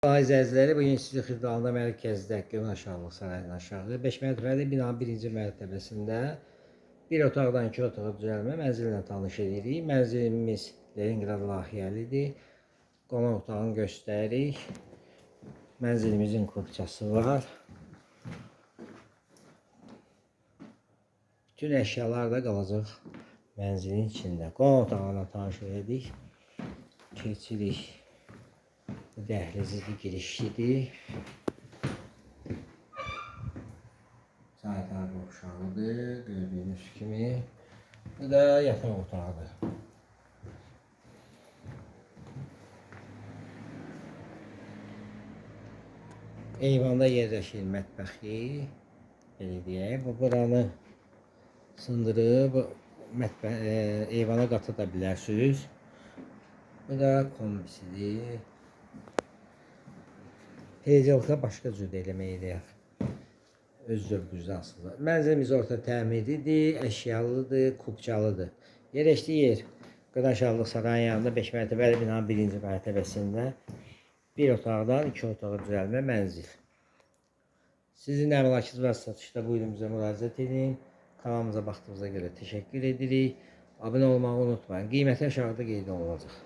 İzləyiciləri, bugün sizi Xırdalanda mərkəzdə Gün Aşağılıq Sarayından aşağı 5 mərtəbəli binanın 1-ci mərtəbəsində bir otaqdan 2 otağa düzəlmə mənzillə tanış edirik. Mənzilimiz Leningrad layihəlidir. Qonaq otağını göstəririk. Mənzilimizin kopçası var. Bütün əşyalar da qalacaq mənzilin içində. Qonaq otağına tanış edirik. Keçirik. Dəhlizli girişlidir. Çaylar qovşağıdır, gördüyünüz kimi. Bu da yataq otağıdır. Eyvanda yerləşir mətbəxi. Belə deyək, bu buranı sındırıb eyvana qata da bilərsiniz. Bu da kombisidir. Heyecanlıqda başqa cür eləməkdir. Öz zövqünüzə asılıdır. Mənzilimiz orta təmirlidir, əşyalıdır, kubcalıdır. Yerləşdiyi yer Gün Aşağılıq Sarayının yanında 5 mərtəbəli binanın 1-ci mərtəbəsində bir otaqdan 2 otağa düzəlmə mənzil. Sizin əmlakınız və satışda buyurun bizə müraciət edin. Kanalımıza baxdığınıza görə təşəkkür edirik. Abunə olmağı unutmayın. Qiyməti aşağıda qeyd olunacaq.